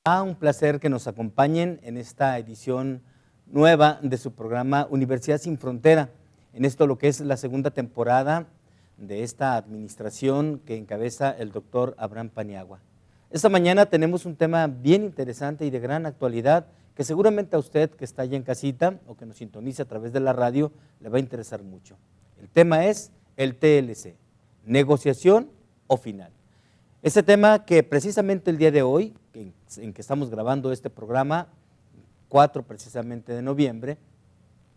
Un placer que nos acompañen en esta edición nueva de su programa Universidad Sin Frontera, en esto lo que es la segunda temporada de esta administración que encabeza el doctor Abraham Paniagua. Esta mañana tenemos un tema bien interesante y de gran actualidad que seguramente a usted que está allá en casita o que nos sintoniza a través de la radio le va a interesar mucho. El tema es el TLC, negociación o final. Este tema que precisamente el día de hoy, en que estamos grabando este programa, 4 precisamente de noviembre,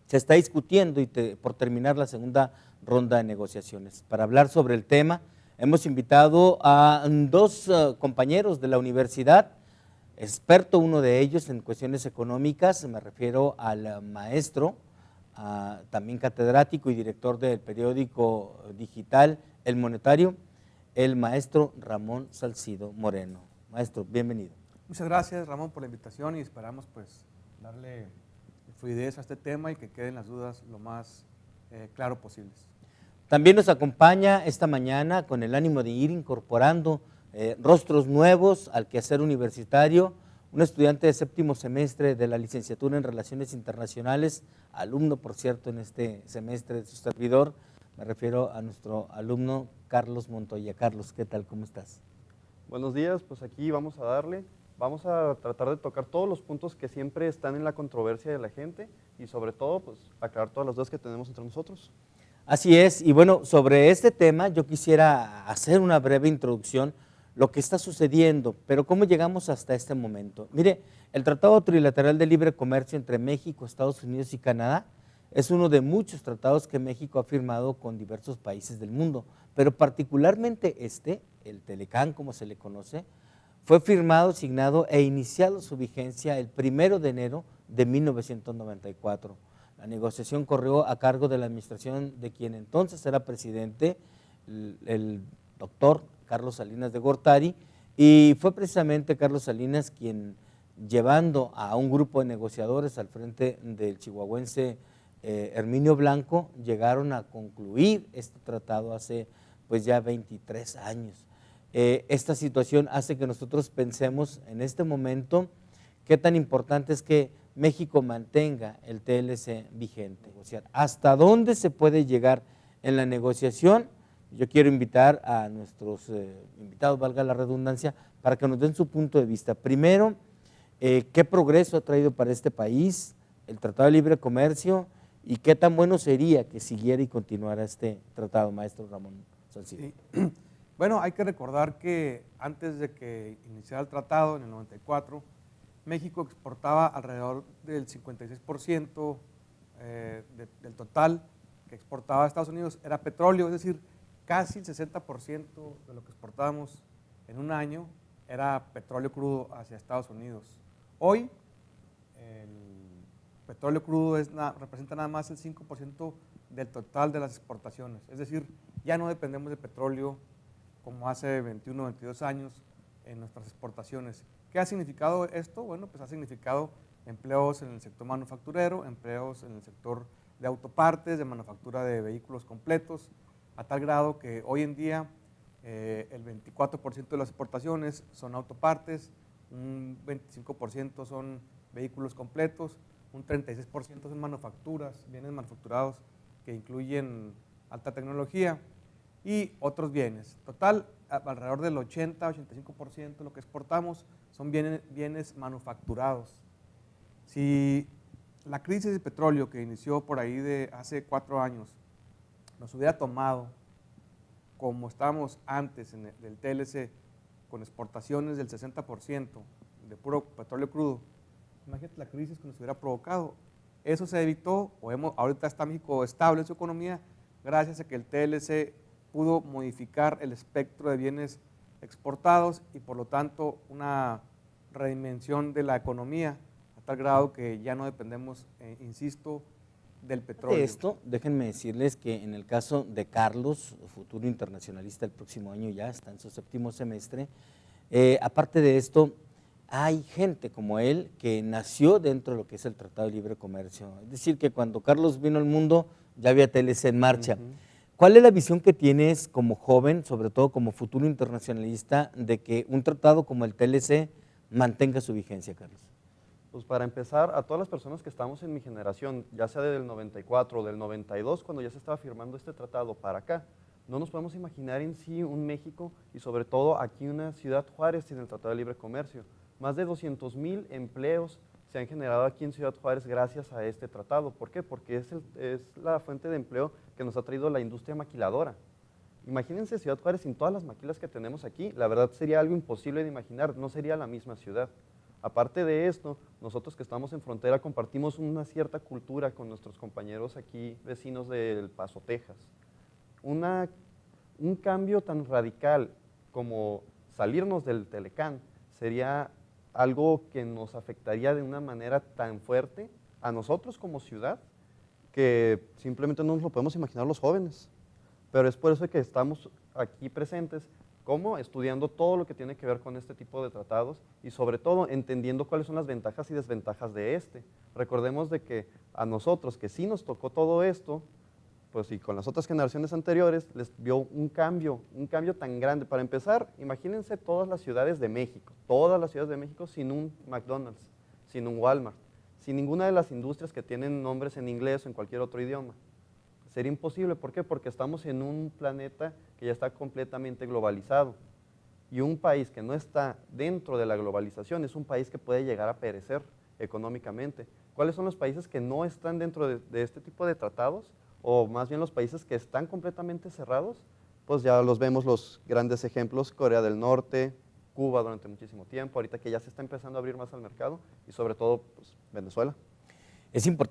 se está discutiendo y por terminar la segunda ronda de negociaciones. Para hablar sobre el tema, hemos invitado a dos compañeros de la universidad, experto uno de ellos en cuestiones económicas, me refiero al maestro, también catedrático y director del periódico digital El Monetario, el maestro Ramón Salcido Moreno. Maestro, bienvenido. Muchas gracias, Ramón, por la invitación y esperamos pues darle fluidez a este tema y que queden las dudas lo más claro posibles. También nos acompaña esta mañana con el ánimo de ir incorporando rostros nuevos al quehacer universitario, un estudiante de 7º semestre de la licenciatura en Relaciones Internacionales, alumno, por cierto, en este semestre de su servidor. Me refiero a nuestro alumno Carlos Montoya. Carlos, ¿qué tal? ¿Cómo estás? Buenos días, pues aquí vamos a darle, vamos a tratar de tocar todos los puntos que siempre están en la controversia de la gente y sobre todo, pues aclarar todas las dudas que tenemos entre nosotros. Así es, y bueno, sobre este tema yo quisiera hacer una breve introducción, lo que está sucediendo, pero cómo llegamos hasta este momento. Mire, el Tratado Trilateral de Libre Comercio entre México, Estados Unidos y Canadá es uno de muchos tratados que México ha firmado con diversos países del mundo, pero particularmente el Telecán, como se le conoce, fue firmado, signado e iniciado su vigencia el 1 de enero de 1994. La negociación corrió a cargo de la administración de quien entonces era presidente, el doctor Carlos Salinas de Gortari, y fue precisamente Carlos Salinas quien, llevando a un grupo de negociadores al frente del chihuahuense Herminio Blanco, llegaron a concluir este tratado hace pues ya 23 años. Esta situación hace que nosotros pensemos en este momento qué tan importante es que México mantenga el TLC vigente. O sea, ¿hasta dónde se puede llegar en la negociación? Yo quiero invitar a nuestros invitados, valga la redundancia, para que nos den su punto de vista. Primero, ¿qué progreso ha traído para este país el Tratado de Libre Comercio y qué tan bueno sería que siguiera y continuara este tratado, maestro Ramón Salcido? Sí. Bueno, hay que recordar que antes de que iniciara el tratado, en el 94, México exportaba alrededor del 56% del total que exportaba a Estados Unidos era petróleo, es decir, casi el 60% de lo que exportábamos en un año era petróleo crudo hacia Estados Unidos. Hoy, el petróleo crudo representa nada más el 5% del total de las exportaciones, es decir, ya no dependemos de petróleo como hace 21 o 22 años en nuestras exportaciones. ¿Qué ha significado esto? Bueno, pues ha significado empleos en el sector manufacturero, empleos en el sector de autopartes, de manufactura de vehículos completos, a tal grado que hoy en día el 24% de las exportaciones son autopartes, un 25% son vehículos completos, un 36% son manufacturas, bienes manufacturados que incluyen alta tecnología y otros bienes. Total, alrededor del 80-85% de lo que exportamos son bienes manufacturados. Si la crisis de petróleo que inició por ahí de hace 4 años nos hubiera tomado como estábamos antes del TLC, con exportaciones del 60% de puro petróleo crudo, imagínate la crisis que nos hubiera provocado. Eso se evitó, ahorita está México estable en su economía, gracias a que el TLC pudo modificar el espectro de bienes exportados y por lo tanto una redimensión de la economía a tal grado que ya no dependemos, insisto, del petróleo. De esto, déjenme decirles que en el caso de Carlos, futuro internacionalista el próximo año ya, está en su 7º semestre, aparte de esto, hay gente como él que nació dentro de lo que es el Tratado de Libre Comercio. Es decir, que cuando Carlos vino al mundo ya había TLC en marcha. ¿Cuál es la visión que tienes como joven, sobre todo como futuro internacionalista, de que un tratado como el TLC mantenga su vigencia, Carlos? Pues para empezar, a todas las personas que estamos en mi generación, ya sea del 94 o del 92, cuando ya se estaba firmando este tratado para acá, no nos podemos imaginar en sí un México y sobre todo aquí una ciudad Juárez sin el Tratado de Libre Comercio. Más de 200,000 empleos se han generado aquí en Ciudad Juárez gracias a este tratado. ¿Por qué? Porque es la fuente de empleo que nos ha traído la industria maquiladora. Imagínense Ciudad Juárez sin todas las maquilas que tenemos aquí, la verdad sería algo imposible de imaginar, no sería la misma ciudad. Aparte de esto, nosotros que estamos en frontera compartimos una cierta cultura con nuestros compañeros aquí, vecinos del Paso, Texas. Un cambio tan radical como salirnos del Telecán sería algo que nos afectaría de una manera tan fuerte a nosotros como ciudad que simplemente no nos lo podemos imaginar los jóvenes. Pero es por eso que estamos aquí presentes, como estudiando todo lo que tiene que ver con este tipo de tratados y sobre todo entendiendo cuáles son las ventajas y desventajas de este. Recordemos de que a nosotros que sí nos tocó todo esto, pues y con las otras generaciones anteriores les vio un cambio tan grande. Para empezar, imagínense todas las ciudades de México sin un McDonald's, sin un Walmart, sin ninguna de las industrias que tienen nombres en inglés o en cualquier otro idioma. Sería imposible, ¿por qué? Porque estamos en un planeta que ya está completamente globalizado. Y un país que no está dentro de la globalización es un país que puede llegar a perecer económicamente. ¿Cuáles son los países que no están dentro de este tipo de tratados? O más bien los países que están completamente cerrados, pues ya los vemos los grandes ejemplos, Corea del Norte, Cuba durante muchísimo tiempo, ahorita que ya se está empezando a abrir más al mercado, y sobre todo pues, Venezuela.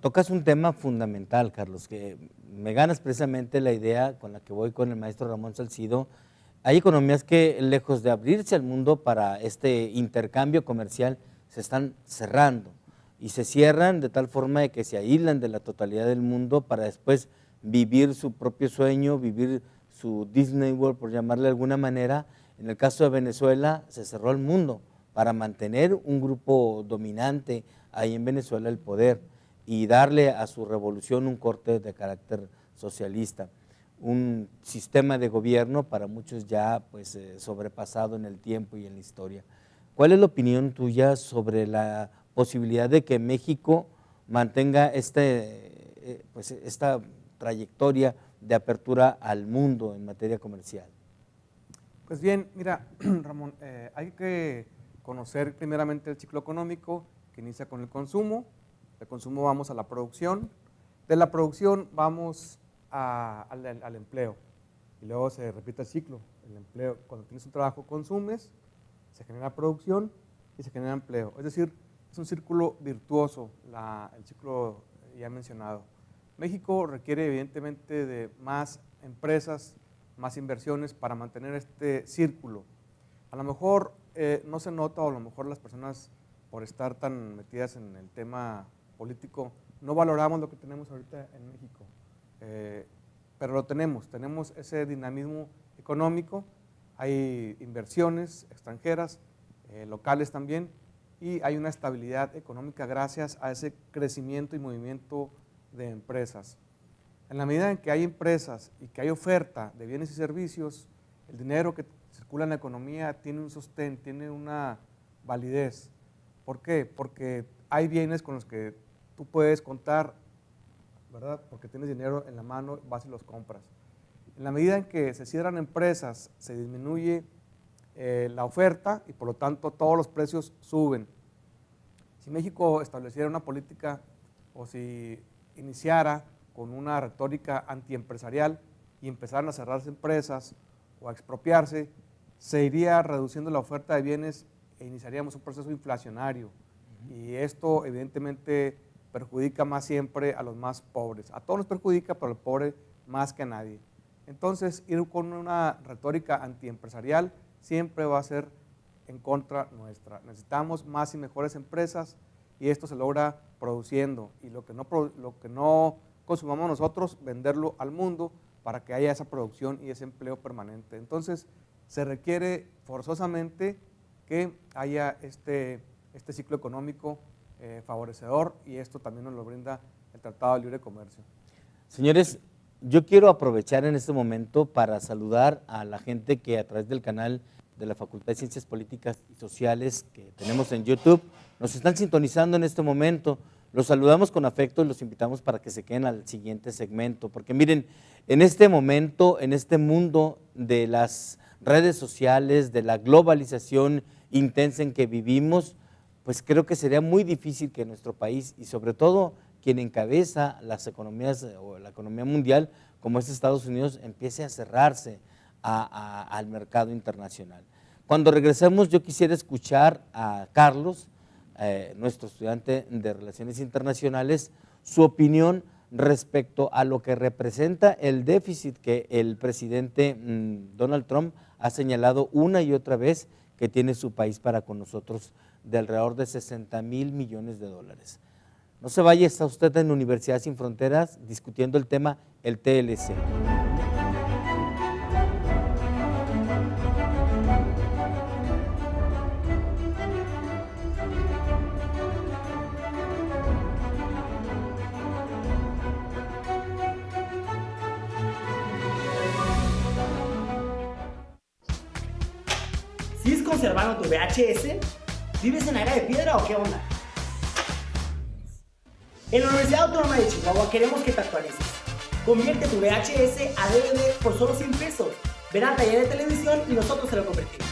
Tocas un tema fundamental, Carlos, que me ganas precisamente la idea con la que voy con el maestro Ramón Salcido. Hay economías que, lejos de abrirse al mundo para este intercambio comercial, se están cerrando y se cierran de tal forma de que se aíslan de la totalidad del mundo para después vivir su propio sueño, vivir su Disney World, por llamarle de alguna manera. En el caso de Venezuela, se cerró el mundo para mantener un grupo dominante ahí en Venezuela el poder y darle a su revolución un corte de carácter socialista, un sistema de gobierno para muchos ya pues, sobrepasado en el tiempo y en la historia. ¿Cuál es la opinión tuya sobre la posibilidad de que México mantenga pues, esta trayectoria de apertura al mundo en materia comercial? Pues bien, mira, Ramón, hay que conocer primeramente el ciclo económico que inicia con el consumo. Del consumo vamos a la producción, de la producción vamos al empleo y luego se repite el ciclo. El empleo, cuando tienes un trabajo consumes, se genera producción y se genera empleo. Es decir, es un círculo virtuoso el ciclo ya mencionado. México requiere evidentemente de más empresas, más inversiones para mantener este círculo. A lo mejor no se nota o a lo mejor las personas por estar tan metidas en el tema político, no valoramos lo que tenemos ahorita en México, pero lo tenemos ese dinamismo económico, hay inversiones extranjeras, locales también, y hay una estabilidad económica gracias a ese crecimiento y movimiento de empresas. En la medida en que hay empresas y que hay oferta de bienes y servicios, el dinero que circula en la economía tiene un sostén, tiene una validez. ¿Por qué? Porque hay bienes con los que tú puedes contar, ¿verdad? Porque tienes dinero en la mano, vas y los compras. En la medida en que se cierran empresas, se disminuye la oferta y por lo tanto todos los precios suben. Si México estableciera una política o si iniciara con una retórica antiempresarial y empezaran a cerrarse empresas o a expropiarse, se iría reduciendo la oferta de bienes e iniciaríamos un proceso inflacionario. Y esto evidentemente perjudica más siempre a los más pobres. A todos nos perjudica, pero al pobre más que a nadie. Entonces, ir con una retórica antiempresarial siempre va a ser en contra nuestra. Necesitamos más y mejores empresas y esto se logra produciendo. Y lo que no consumamos nosotros, venderlo al mundo para que haya esa producción y ese empleo permanente. Entonces, se requiere forzosamente que haya este ciclo económico favorecedor y esto también nos lo brinda el Tratado de Libre Comercio. Señores, yo quiero aprovechar en este momento para saludar a la gente que a través del canal de la Facultad de Ciencias Políticas y Sociales que tenemos en YouTube, nos están sintonizando en este momento. Los saludamos con afecto y los invitamos para que se queden al siguiente segmento, porque miren, en este momento, en este mundo de las redes sociales, de la globalización intensa en que vivimos, pues creo que sería muy difícil que nuestro país y sobre todo quien encabeza las economías o la economía mundial, como es Estados Unidos, empiece a cerrarse al mercado internacional. Cuando regresemos, yo quisiera escuchar a Carlos, nuestro estudiante de Relaciones Internacionales, su opinión respecto a lo que representa el déficit que el presidente Donald Trump ha señalado una y otra vez que tiene su país para con nosotros, de alrededor de 60,000 millones de dólares. No se vaya, está usted en Universidad Sin Fronteras discutiendo el tema, el TLC. ¿Sigues conservando tu VHS? ¿Vives en la era de piedra o qué onda? En la Universidad Autónoma de Chihuahua queremos que te actualices. Convierte tu VHS a DVD por solo 100 pesos. Ven al taller de televisión y nosotros te lo convertimos.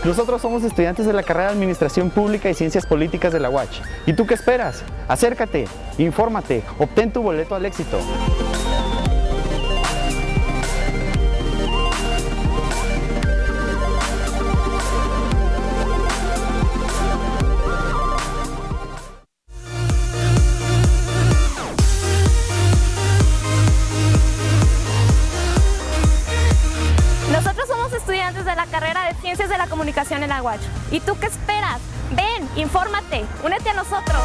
Nosotros somos estudiantes de la carrera de Administración Pública y Ciencias Políticas de la UACH. ¿Y tú qué esperas? Acércate, infórmate, obtén tu boleto al éxito. Nosotros somos estudiantes de la carrera de Ciencias de la Comunicación en la UACH. ¿Y tú qué esperas? Ven, infórmate, únete a nosotros.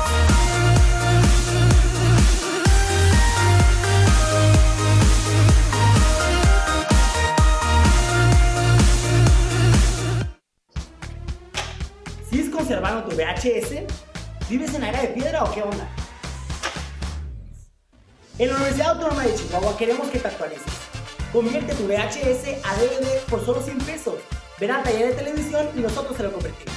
¿Sigues conservando tu VHS? ¿Vives en la era de piedra o qué onda? En la Universidad Autónoma de Chihuahua queremos que te actualices. Convierte tu VHS a DVD por solo 100 pesos. Ven al taller de televisión y nosotros te lo convertimos.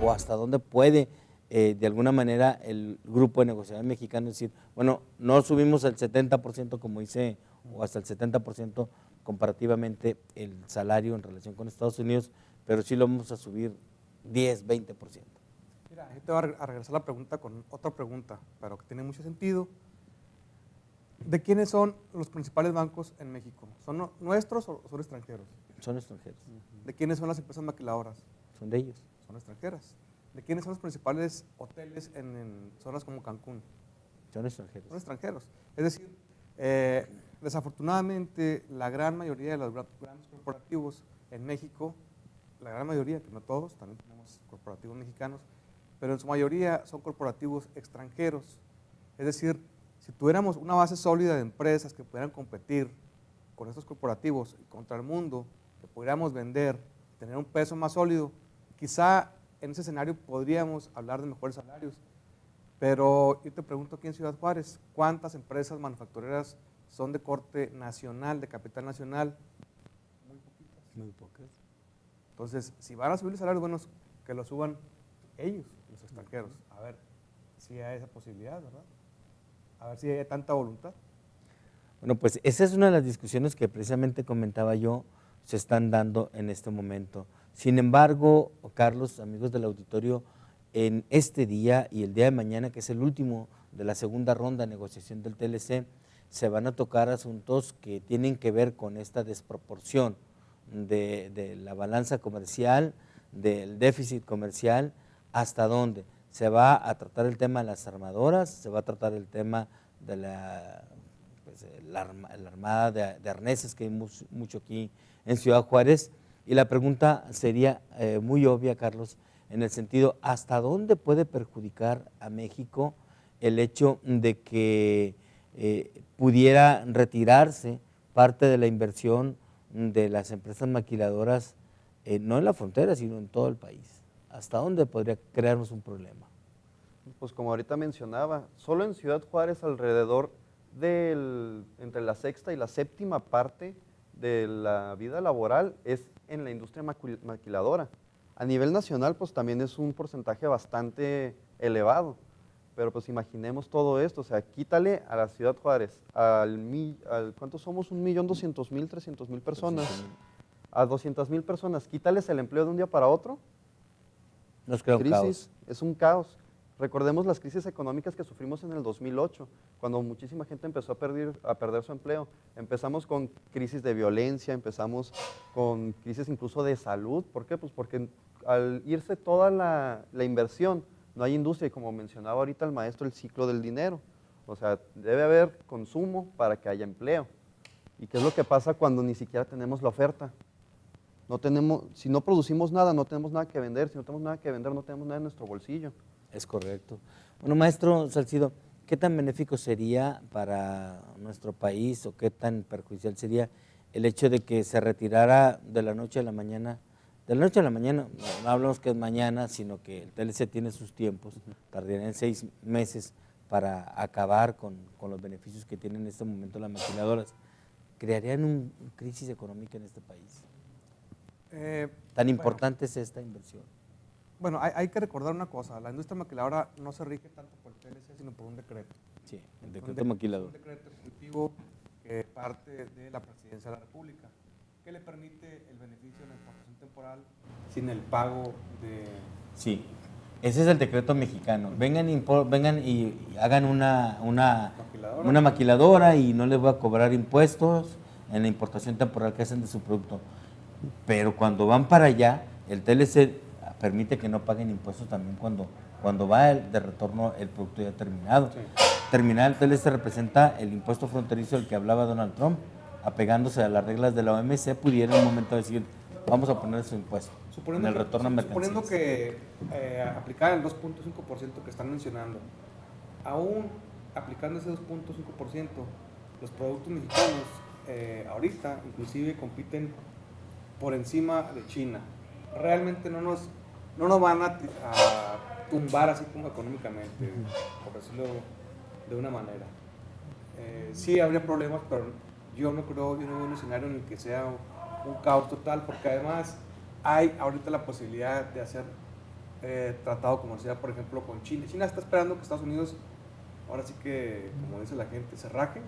O hasta dónde puede de alguna manera el grupo de negociadores mexicanos decir, bueno, no subimos el 70% como dice, o hasta el 70% comparativamente el salario en relación con Estados Unidos, pero sí lo vamos a subir 10, 20%. Mira, ahí te voy a regresar la pregunta con otra pregunta, pero que tiene mucho sentido. ¿De quiénes son los principales bancos en México? ¿Son nuestros o son extranjeros? Son extranjeros. ¿De quiénes son las empresas maquiladoras? Son de ellos. Son extranjeras. ¿De quiénes son los principales hoteles en zonas como Cancún? Son extranjeros. Son extranjeros. Es decir, desafortunadamente la gran mayoría de los grandes corporativos en México, la gran mayoría, que no todos, también tenemos corporativos mexicanos, pero en su mayoría son corporativos extranjeros. Es decir, si tuviéramos una base sólida de empresas que pudieran competir con estos corporativos contra el mundo, que pudiéramos vender, tener un peso más sólido, quizá en ese escenario podríamos hablar de mejores salarios. Pero yo te pregunto aquí en Ciudad Juárez, ¿cuántas empresas manufactureras son de corte nacional, de capital nacional? Muy poquitas. Muy pocas. Entonces, si van a subir los salarios, bueno, que lo suban ellos, los extranjeros. A ver si hay esa posibilidad, ¿verdad? A ver si hay tanta voluntad. Bueno, pues esa es una de las discusiones que precisamente comentaba yo, se están dando en este momento. Sin embargo, Carlos, amigos del auditorio, en este día y el día de mañana, que es el último de la segunda ronda de negociación del TLC, se van a tocar asuntos que tienen que ver con esta desproporción de la balanza comercial, del déficit comercial, hasta dónde. Se va a tratar el tema de las armadoras, se va a tratar el tema de la armada de arneses que hay mucho aquí en Ciudad Juárez, y la pregunta sería muy obvia, Carlos, en el sentido, ¿hasta dónde puede perjudicar a México el hecho de que pudiera retirarse parte de la inversión de las empresas maquiladoras, no en la frontera, sino en todo el país? ¿Hasta dónde podría crearnos un problema? Pues como ahorita mencionaba, solo en Ciudad Juárez alrededor entre la sexta y la séptima parte de la vida laboral es en la industria maquiladora. A nivel nacional, pues también es un porcentaje bastante elevado, pero pues imaginemos todo esto, o sea, quítale a la Ciudad Juárez, ¿cuántos somos? 1.200.000, 300.000 personas. A 200.000 personas, quítales el empleo de un día para otro. Nos crea un caos. Es un caos. Recordemos las crisis económicas que sufrimos en el 2008, cuando muchísima gente empezó a perder su empleo. Empezamos con crisis de violencia, empezamos con crisis incluso de salud. ¿Por qué? Pues porque al irse toda la inversión, no hay industria, y como mencionaba ahorita el maestro, el ciclo del dinero. O sea, debe haber consumo para que haya empleo. ¿Y qué es lo que pasa cuando ni siquiera tenemos la oferta? Si no producimos nada, no tenemos nada que vender. Si no tenemos nada que vender, no tenemos nada en nuestro bolsillo. Es correcto. Bueno, maestro Salcido, ¿qué tan benéfico sería para nuestro país o qué tan perjudicial sería el hecho de que se retirara de la noche a la mañana? De la noche a la mañana, no hablamos que es mañana, sino que el TLC tiene sus tiempos, tardarían 6 meses para acabar con los beneficios que tienen en este momento las maquiladoras. ¿Crearían una crisis económica en este país? ¿Tan importante es esta inversión? Bueno, hay que recordar una cosa, la industria maquiladora no se rige tanto por el TLC, sino por un decreto. Sí, el decreto maquilador. Un decreto ejecutivo que parte de la Presidencia de la República, que le permite el beneficio de la exportación temporal sin el pago de... Sí, ese es el decreto mexicano. Vengan y hagan una maquiladora y no les voy a cobrar impuestos en la importación temporal que hacen de su producto. Pero cuando van para allá, el TLC permite que no paguen impuestos también cuando va de retorno el producto ya terminado. Sí. Terminar el TLC representa el impuesto fronterizo del que hablaba Donald Trump, apegándose a las reglas de la OMC, pudiera en un momento decir, vamos a poner su impuesto en el retorno a mercancías. Suponiendo que aplicar el 2.5% que están mencionando, aún aplicando ese 2.5%, los productos mexicanos ahorita inclusive compiten por encima de China. Realmente no nos van a tumbar así como económicamente, por decirlo de una manera. Sí habría problemas, pero yo no veo un escenario en el que sea un caos total, porque además hay ahorita la posibilidad de hacer tratado comercial, por ejemplo, con China. China está esperando que Estados Unidos, ahora sí que, como dice la gente, se raje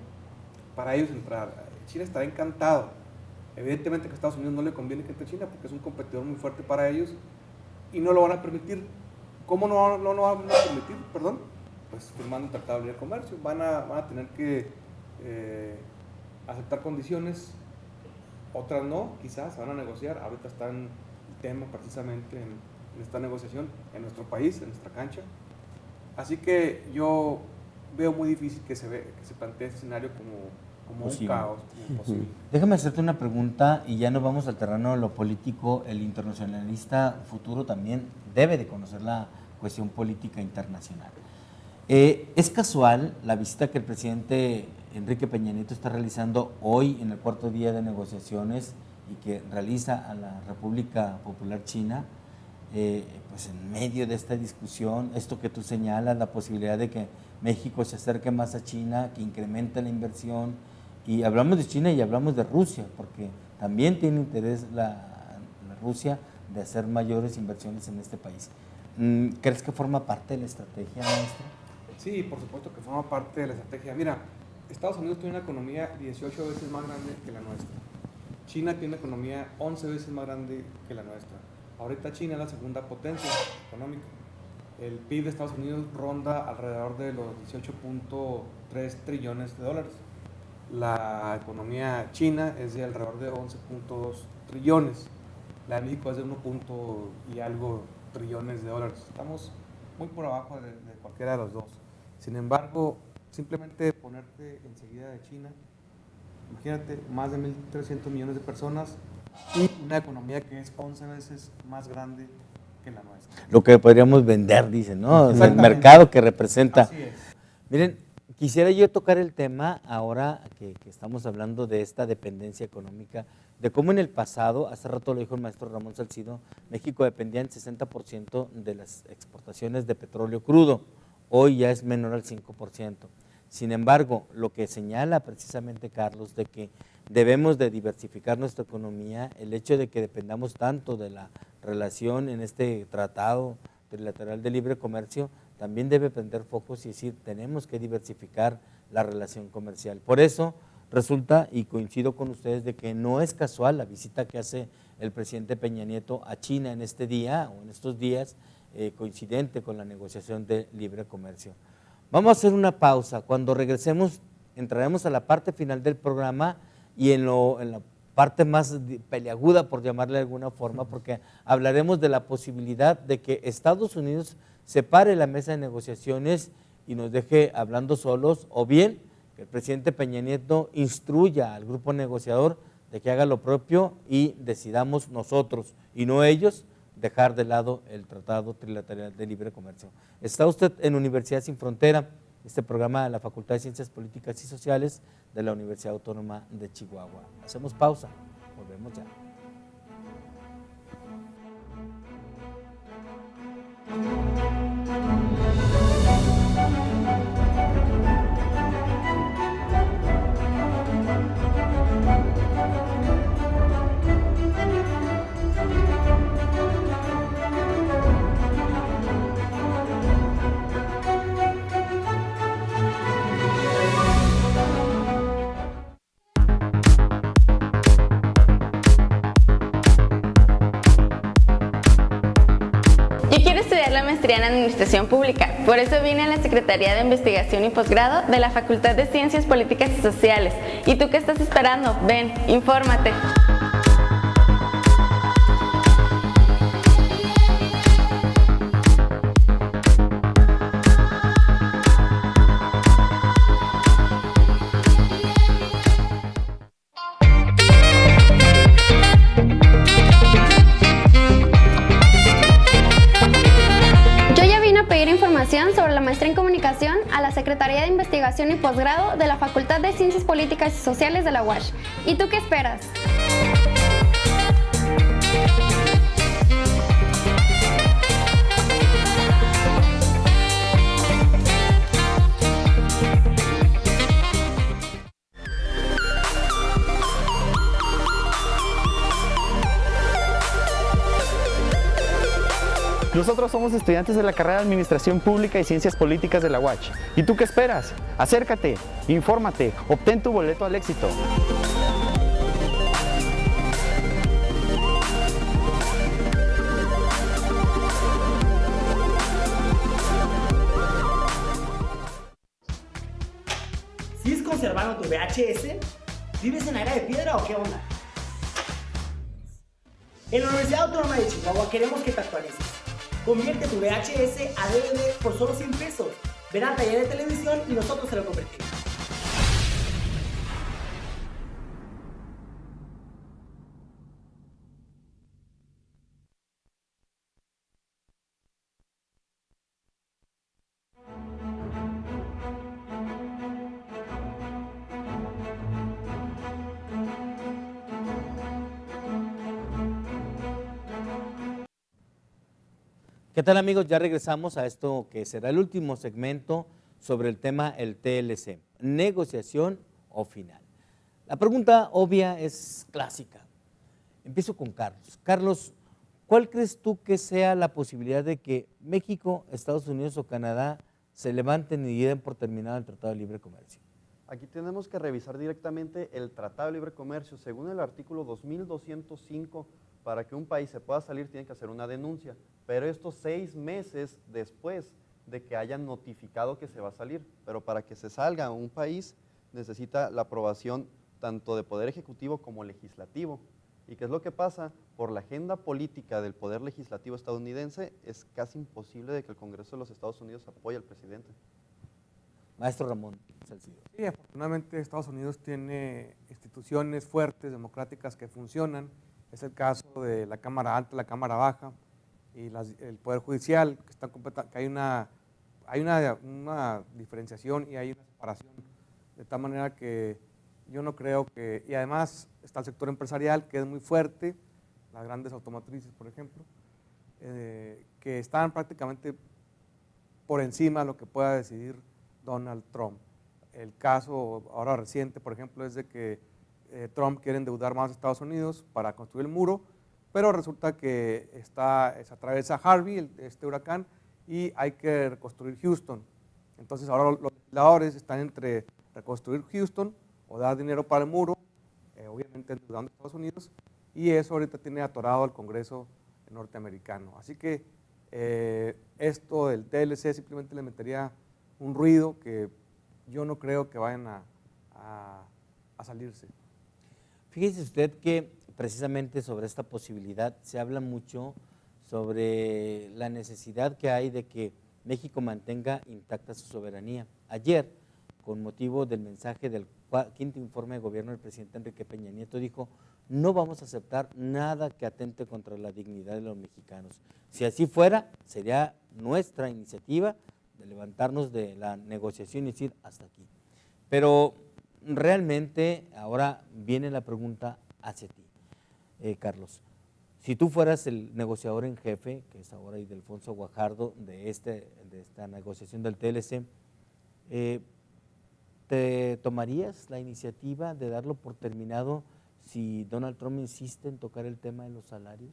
para ellos entrar. China estará encantado. Evidentemente que a Estados Unidos no le conviene que entre China porque es un competidor muy fuerte para ellos y no lo van a permitir. ¿Cómo no van a permitir? Perdón, pues firmando un tratado de libre comercio. Van a tener que aceptar condiciones, otras no, quizás se van a negociar. Ahorita está en el tema precisamente en esta negociación en nuestro país, en nuestra cancha. Así que yo veo muy difícil que se plantee ese escenario como un caos, como posible. Déjame hacerte una pregunta y ya nos vamos al terreno de lo político. El internacionalista futuro también debe de conocer la cuestión política internacional. ¿Es casual la visita que el presidente Enrique Peña Nieto está realizando hoy en el cuarto día de negociaciones y que realiza a la República Popular China? Pues en medio de esta discusión, esto que tú señalas, la posibilidad de que México se acerque más a China, que incremente la inversión, y hablamos de China y hablamos de Rusia, porque también tiene interés la Rusia de hacer mayores inversiones en este país. ¿Crees que forma parte de la estrategia, maestro? Sí, por supuesto que forma parte de la estrategia. Mira, Estados Unidos tiene una economía 18 veces más grande que la nuestra. China tiene una economía 11 veces más grande que la nuestra. Ahorita China es la segunda potencia económica. El PIB de Estados Unidos ronda alrededor de los 18.3 trillones de dólares. La economía china es de alrededor de 11.2 trillones. La de México es de 1 y algo trillones de dólares. Estamos muy por abajo de cualquiera de los dos. Sin embargo, simplemente ponerte enseguida de China, imagínate, más de 1.300 millones de personas y una economía que es 11 veces más grande que la nuestra. Lo que podríamos vender, dicen, ¿no? El Exactamente. mercado que representa. Así es. Miren, quisiera yo tocar el tema ahora que estamos hablando de esta dependencia económica, de cómo en el pasado, hace rato lo dijo el maestro Ramón Salcido, México dependía en 60% de las exportaciones de petróleo crudo, hoy ya es menor al 5%. Sin embargo, lo que señala precisamente Carlos de que debemos de diversificar nuestra economía, el hecho de que dependamos tanto de la relación en este tratado trilateral de libre comercio, también debe prender focos y decir, tenemos que diversificar la relación comercial. Por eso resulta, y coincido con ustedes, de que no es casual la visita que hace el presidente Peña Nieto a China en este día o en estos días, coincidente con la negociación de libre comercio. Vamos a hacer una pausa. Cuando regresemos, entraremos a la parte final del programa y en la parte más peliaguda, por llamarle de alguna forma, porque hablaremos de la posibilidad de que Estados Unidos separe la mesa de negociaciones y nos deje hablando solos, o bien que el presidente Peña Nieto instruya al grupo negociador de que haga lo propio y decidamos nosotros y no ellos dejar de lado el Tratado Trilateral de Libre Comercio. Está usted en Universidad Sin Frontera, este programa de la Facultad de Ciencias Políticas y Sociales de la Universidad Autónoma de Chihuahua. Hacemos pausa, volvemos ya. La maestría en Administración Pública. Por eso vine a la Secretaría de Investigación y Posgrado de la Facultad de Ciencias Políticas y Sociales. ¿Y tú qué estás esperando? Ven, infórmate. Sobre la maestría en comunicación a la Secretaría de Investigación y Posgrado de la Facultad de Ciencias Políticas y Sociales de la UACH. ¿Y tú qué esperas? Nosotros somos estudiantes de la carrera de Administración Pública y Ciencias Políticas de la UACH. ¿Y tú qué esperas? Acércate, infórmate, obtén tu boleto al éxito. ¿Sigues conservando tu VHS? ¿Vives en la era de piedra o qué onda? En la Universidad Autónoma de Chihuahua queremos que te actualices. Convierte tu VHS a DVD por solo 100 pesos. Ven al taller de televisión y nosotros se lo convertimos. ¿Qué tal, amigos? Ya regresamos a esto que será el último segmento sobre el tema el TLC, negociación o final. La pregunta obvia es clásica. Empiezo con Carlos. Carlos, ¿cuál crees tú que sea la posibilidad de que México, Estados Unidos o Canadá se levanten y den por terminado el Tratado de Libre Comercio? Aquí tenemos que revisar directamente el Tratado de Libre Comercio. Según el artículo 2205, para que un país se pueda salir tiene que hacer una denuncia, pero esto 6 meses después de que hayan notificado que se va a salir. Pero para que se salga un país necesita la aprobación tanto de Poder Ejecutivo como Legislativo. ¿Y qué es lo que pasa? Por la agenda política del Poder Legislativo estadounidense, es casi imposible de que el Congreso de los Estados Unidos apoye al presidente. Maestro Ramón Salcido. Sí, afortunadamente Estados Unidos tiene instituciones fuertes, democráticas que funcionan. Es el caso de la Cámara Alta, la Cámara Baja y el Poder Judicial, que están que hay una diferenciación y hay una separación, de tal manera que yo no creo que, y además está el sector empresarial que es muy fuerte, las grandes automotrices, por ejemplo, que están prácticamente por encima de lo que pueda decidir Donald Trump. El caso ahora reciente, por ejemplo, es de que Trump quiere endeudar más a Estados Unidos para construir el muro, pero resulta que se atraviesa Harvey, este huracán, y hay que reconstruir Houston. Entonces ahora los legisladores están entre reconstruir Houston o dar dinero para el muro, obviamente endeudando a Estados Unidos, y eso ahorita tiene atorado al Congreso norteamericano. Así que esto del TLC simplemente le metería un ruido que yo no creo que vayan a salirse. Fíjese usted que precisamente sobre esta posibilidad se habla mucho sobre la necesidad que hay de que México mantenga intacta su soberanía. Ayer, con motivo del mensaje del quinto informe de gobierno del presidente Enrique Peña Nieto, dijo: no vamos a aceptar nada que atente contra la dignidad de los mexicanos. Si así fuera, sería nuestra iniciativa de levantarnos de la negociación y decir hasta aquí. Pero realmente ahora viene la pregunta hacia ti, Carlos. Si tú fueras el negociador en jefe, que es ahora Ildefonso Guajardo, de esta negociación del TLC, ¿te tomarías la iniciativa de darlo por terminado si Donald Trump insiste en tocar el tema de los salarios?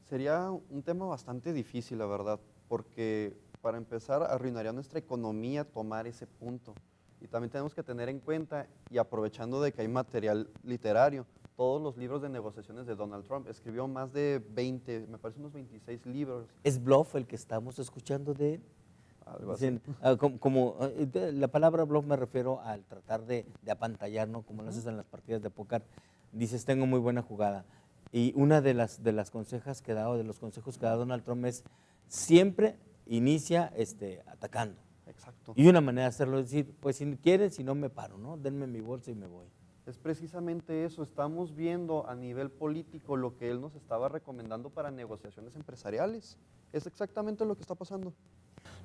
Sería un tema bastante difícil, la verdad, porque para empezar arruinaría nuestra economía tomar ese punto. Y también tenemos que tener en cuenta, y aprovechando de que hay material literario, todos los libros de negociaciones de Donald Trump. Escribió más de 20, me parece unos 26 libros. ¿Es bluff el que estamos escuchando de él? Algo así. La palabra bluff me refiero al tratar de apantallar, ¿no? Como lo haces en las partidas de póker. Dices, tengo muy buena jugada. Y una de los consejos que da Donald Trump es siempre inicia atacando. Exacto. Y una manera de hacerlo es decir, pues si quieren, si no me paro, ¿no? Denme mi bolsa y me voy. Es precisamente eso, estamos viendo a nivel político lo que él nos estaba recomendando para negociaciones empresariales. Es exactamente lo que está pasando.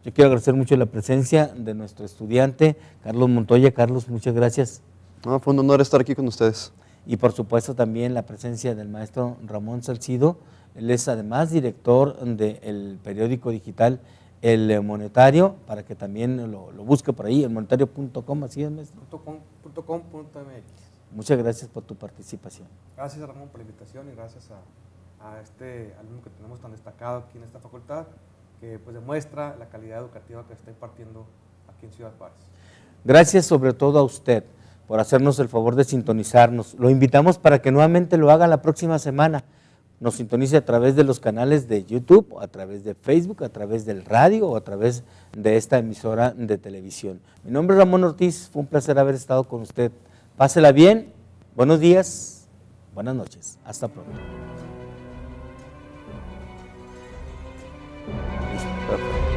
Yo quiero agradecer mucho la presencia de nuestro estudiante, Carlos Montoya. Carlos, muchas gracias. No, fue un honor estar aquí con ustedes. Y por supuesto también la presencia del maestro Ramón Salcido. Él es además director del periódico digital El Monetario, para que también lo busque por ahí, elmonetario.com, así es, maestro. .com.mx. Muchas gracias por tu participación. Gracias, Ramón, por la invitación y gracias a este alumno que tenemos tan destacado aquí en esta facultad, que pues demuestra la calidad educativa que se está impartiendo aquí en Ciudad Juárez. Gracias sobre todo a usted por hacernos el favor de sintonizarnos. Lo invitamos para que nuevamente lo haga la próxima semana. Nos sintonice a través de los canales de YouTube, a través de Facebook, a través del radio o a través de esta emisora de televisión. Mi nombre es Ramón Ortiz, fue un placer haber estado con usted. Pásela bien, buenos días, buenas noches, hasta pronto. Perfecto.